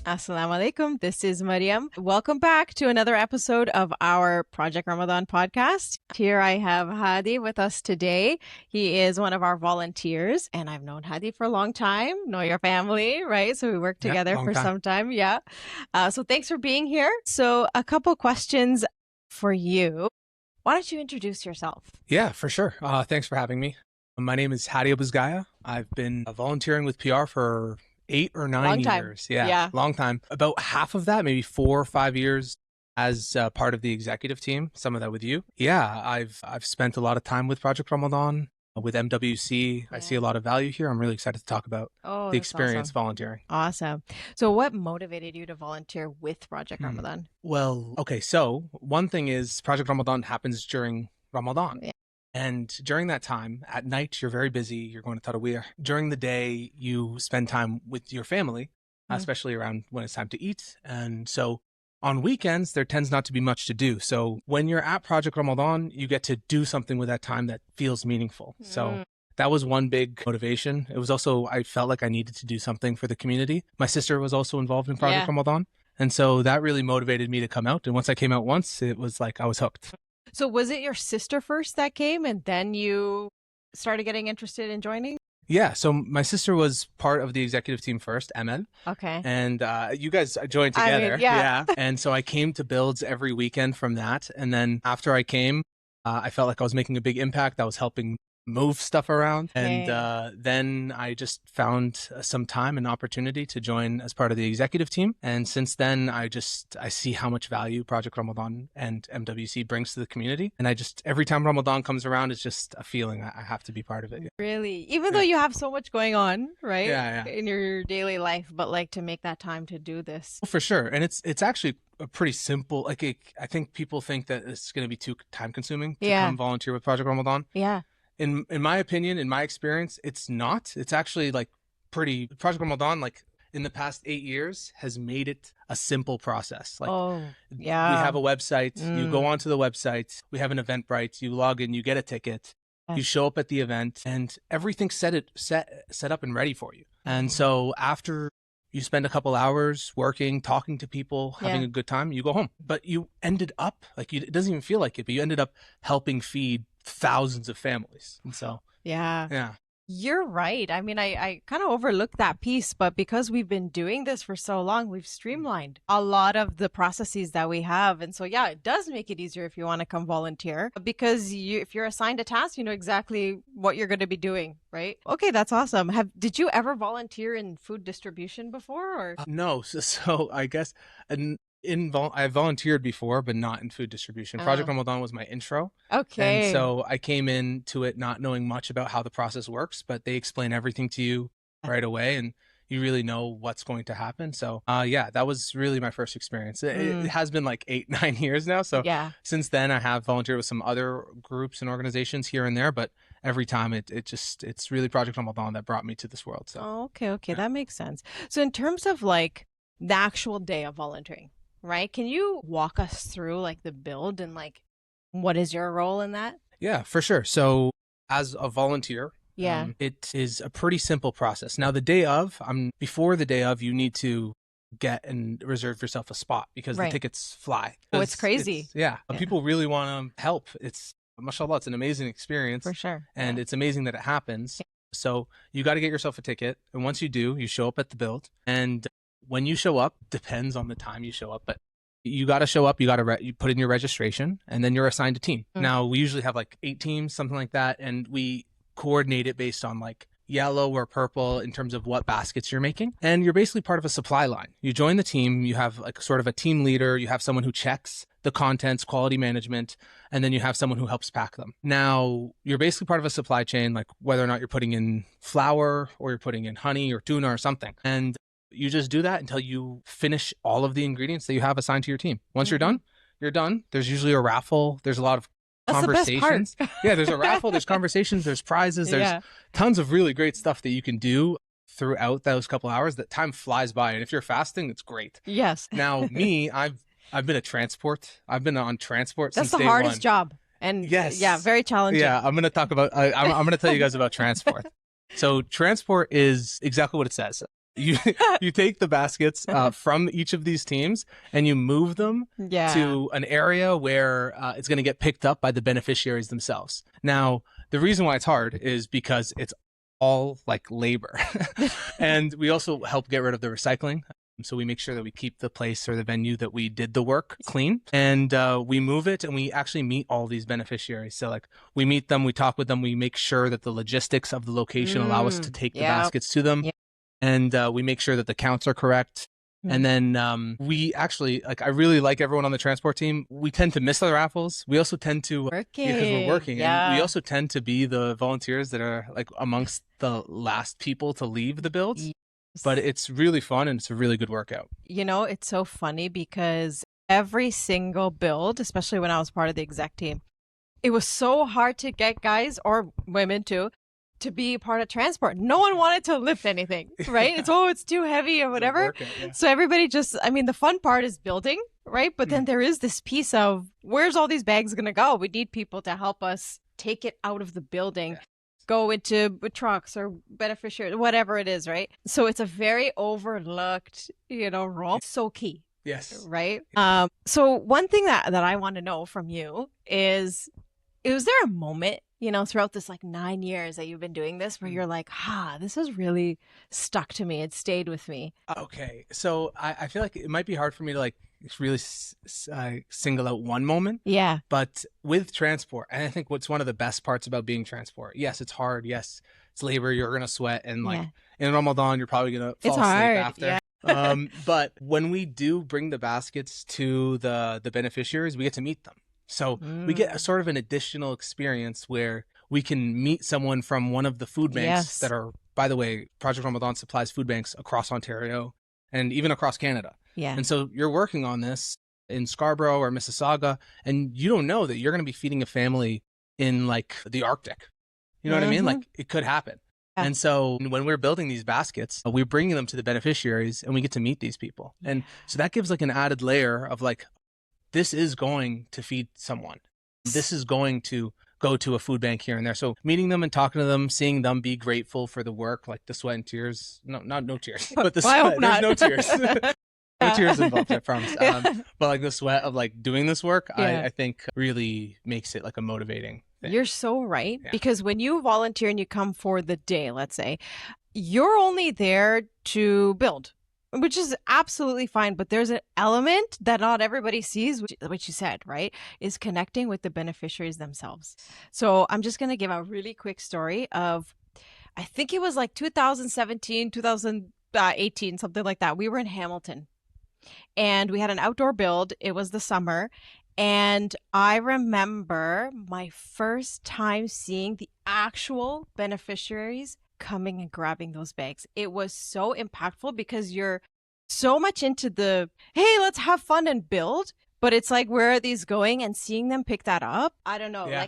Assalamu alaikum. This is Mariam. Welcome back to another episode of our Project Ramadan podcast. Here I have Hadi with us today. He is one of our volunteers, and I've known Hadi for a long time. Know your family, right? So we worked together for some time. Yeah. So thanks for being here. So a couple questions for you. Why don't you introduce yourself? Yeah, for sure. Thanks for having me. My name is Hadi Abuzgaya. I've been volunteering with PR for 8 or 9 years. Yeah, long time. About half of that, maybe 4 or 5 years as part of the executive team, some of that with you. Yeah, I've spent a lot of time with Project Ramadan, with MWC. I see a lot of value here. I'm really excited to talk about the experience volunteering. Awesome. So what motivated you to volunteer with Project Ramadan? Well, okay, so one thing is Project Ramadan happens during Ramadan. Yeah. And during that time, at night, you're very busy. You're going to Taraweeh. During the day, you spend time with your family, especially around when it's time to eat. And so on weekends, there tends not to be much to do. So when you're at Project Ramadan, you get to do something with that time that feels meaningful. So that was one big motivation. It was also, I felt like I needed to do something for the community. My sister was also involved in Project Ramadan. And so that really motivated me to come out. And once I came out once, it was like I was hooked. So was it your sister first that came and then you started getting interested in joining? Yeah. So my sister was part of the executive team first, Emel. Okay. And you guys joined together. Yeah. And so I came to builds every weekend from that. And then after I came, I felt like I was making a big impact. I was helping move stuff around. And then I just found some time and opportunity to join as part of the executive team. And since then, I see how much value Project Ramadan and MWC brings to the community. And every time Ramadan comes around, it's just a feeling I have to be part of it. Really? Even though you have so much going on, right? In your daily life, but like to make that time to do this. For sure. And it's actually a pretty simple, I think people think that it's going to be too time consuming to come volunteer with Project Ramadan. Yeah. In my opinion, in my experience, it's not. It's actually Project Ramadan, in the past 8 years has made it a simple process. We have a website, you go onto the website, we have an Eventbrite, you log in, you get a ticket, you show up at the event, and everything's set up and ready for you. And so after you spend a couple hours working, talking to people, having a good time, you go home. But you ended up, it doesn't even feel like it, but you ended up helping feed thousands of families. And so, yeah. You're right. I mean, I kind of overlooked that piece, but because we've been doing this for so long, we've streamlined a lot of the processes that we have. And so, it does make it easier if you want to come volunteer because if you're assigned a task, you know exactly what you're going to be doing, right? Okay, that's awesome. Did you ever volunteer in food distribution before? Or no. So I guess I volunteered before, but not in food distribution. Project Ramadan was my intro. Okay. And so I came into it not knowing much about how the process works, but they explain everything to you right away and you really know what's going to happen. So that was really my first experience. It has been 8, 9 years now. So since then I have volunteered with some other groups and organizations here and there, but every time it's really Project Ramadan that brought me to this world. So okay. That makes sense. So in terms of the actual day of volunteering, right? Can you walk us through the build and what is your role in that? Yeah, for sure. So as a volunteer, it is a pretty simple process. Now before the day of, you need to get and reserve yourself a spot because the tickets fly. Oh, it's crazy. People really want to help. It's, mashallah, it's an amazing experience. For sure. And it's amazing that it happens. So you got to get yourself a ticket. And once you do, you show up at the build. And when you show up, depends on the time you show up, but you got to show up, you put in your registration, and then you're assigned a team. Now, we usually have 8 teams, something like that, and we coordinate it based on yellow or purple in terms of what baskets you're making. And you're basically part of a supply line. You join the team, you have sort of a team leader, you have someone who checks the contents, quality management, and then you have someone who helps pack them. Now, you're basically part of a supply chain, whether or not you're putting in flour or you're putting in honey or tuna or something. And you just do that until you finish all of the ingredients that you have assigned to your team. Once you're done, you're done. There's usually a raffle. There's a lot of conversations. There's a raffle, there's conversations, there's prizes, there's tons of really great stuff that you can do throughout those couple hours. That time flies by. And if you're fasting, it's great. Yes. Now, me, I've been a transport. I've been on transport since day one. That's the hardest job. And very challenging. Yeah, I'm going to talk about, I'm going to tell you guys about transport. So transport is exactly what it says. you you take the baskets from each of these teams and you move them to an area where it's going to get picked up by the beneficiaries themselves. Now, the reason why it's hard is because it's all like labor. And we also help get rid of the recycling. So we make sure that we keep the place or the venue that we did the work clean, and we move it, and we actually meet all these beneficiaries. So like we meet them, we talk with them, we make sure that the logistics of the location allow us to take the baskets to them. And we make sure that the counts are correct. And then we actually, like, I really like everyone on the transport team. We tend to miss the raffles. We also tend to, because we're working. And we also tend to be the volunteers that are like amongst the last people to leave the builds. But it's really fun and it's a really good workout. You know, it's so funny because every single build, especially when I was part of the exec team, it was so hard to get guys or women too to be part of transport. No one wanted to lift anything, right? It's too heavy or whatever. So everybody just, I mean, the fun part is building, right? But then there is this piece of where's all these bags going to go? We need people to help us take it out of the building. Go into trucks or beneficiaries, whatever it is, right? So it's a very overlooked, role. So key. Yes. Right? So one thing that I want to know from you is there a moment, throughout this like 9 years that you've been doing this where you're like, this has really stuck to me. It stayed with me. Okay. So I feel like it might be hard for me to like really single out one moment. Yeah. But with transport, and I think what's one of the best parts about being transport, yes, it's hard. Yes, it's labor. You're going to sweat. And like in Ramadan, you're probably going to fall asleep after. But when we do bring the baskets to the beneficiaries, we get to meet them. So we get sort of an additional experience where we can meet someone from one of the food banks that are, by the way, Project Ramadan supplies food banks across Ontario and even across Canada. Yeah. And so you're working on this in Scarborough or Mississauga, and you don't know that you're going to be feeding a family in like the Arctic. You know what I mean? Like it could happen. And so when we're building these baskets, we're bringing them to the beneficiaries and we get to meet these people. And so that gives like an added layer of like, this is going to feed someone. This is going to go to a food bank here and there. So meeting them and talking to them, seeing them be grateful for the work, like the sweat and tears. No tears, but the sweat. There's no tears. No tears involved, I promise. But like the sweat of like doing this work, I think really makes it like a motivating thing. You're so right. Because when you volunteer and you come for the day, let's say, you're only there to build, which is absolutely fine. But there's an element that not everybody sees, which you said, right, is connecting with the beneficiaries themselves. So I'm just going to give a really quick story of, I think it was like 2017, 2018, something like that. We were in Hamilton and we had an outdoor build. It was the summer. And I remember my first time seeing the actual beneficiaries coming and grabbing those bags. It was so impactful because you're so much into the, hey, let's have fun and build. But it's like, where are these going? And seeing them pick that up, I don't know. Yeah.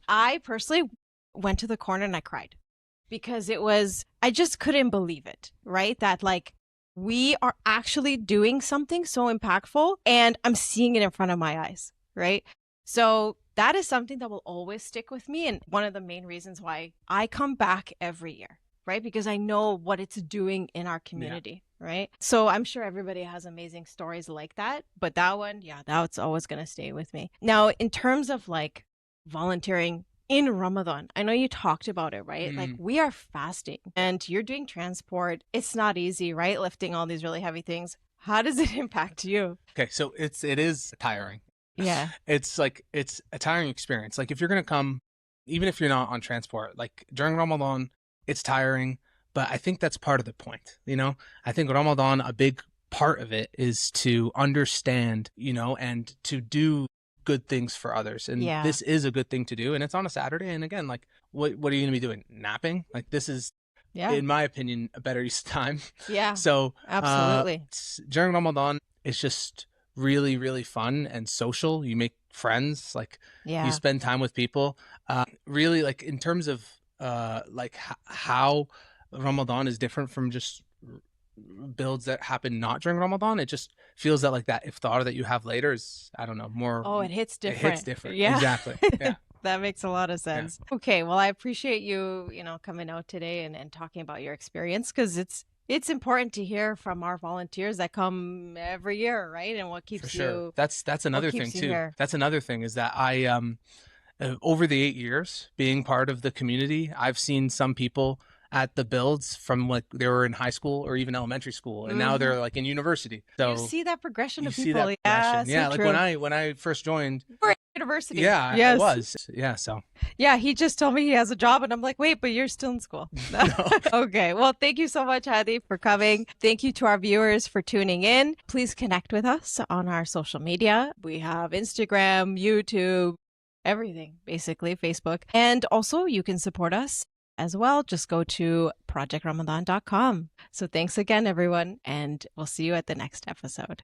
I personally went to the corner and I cried because I just couldn't believe it, right? That like, we are actually doing something so impactful and I'm seeing it in front of my eyes, right? So that is something that will always stick with me. And one of the main reasons why I come back every year, right? Because I know what it's doing in our community, right? So I'm sure everybody has amazing stories like that. But that one, that's always going to stay with me. Now, in terms of like volunteering in Ramadan, I know you talked about it, right? Like we are fasting and you're doing transport. It's not easy, right? Lifting all these really heavy things. How does it impact you? Okay, so it is tiring. Yeah. It's a tiring experience. Like if you're going to come, even if you're not on transport, like during Ramadan, it's tiring, but I think that's part of the point. I think Ramadan, a big part of it is to understand, and to do good things for others. And this is a good thing to do. And it's on a Saturday. And again, like what are you going to be doing? Napping? Like this is, in my opinion, a better use of time. Yeah. So absolutely. During Ramadan, it's just really, really fun and social. You make friends, like you spend time with people. Really, like in terms of like how Ramadan is different from just builds that happen not during Ramadan, it just feels that like that iftar that you have later is, I don't know, more. Oh, it hits different. It hits different. Yeah, exactly. Yeah. That makes a lot of sense. Yeah. Okay, well, I appreciate you, coming out today and talking about your experience because It's important to hear from our volunteers that come every year, right? And what keeps For sure. you That's another thing keeps you too. here? That's another thing is that I over the 8 years being part of the community, I've seen some people at the builds from like they were in high school or even elementary school, and now they're like in university. So You see that progression you of see people. that Yeah, progression. so Yeah, like true. when I first joined, We're at university. yeah, Yes. it was. Yeah, so Yeah, he just told me he has a job, and I'm like, wait, but you're still in school. no. Okay. Well, thank you so much, Hadi, for coming. Thank you to our viewers for tuning in. Please connect with us on our social media. We have Instagram, YouTube, everything, basically, Facebook. And also, you can support us as well. Just go to projectramadan.com. So thanks again, everyone, and we'll see you at the next episode.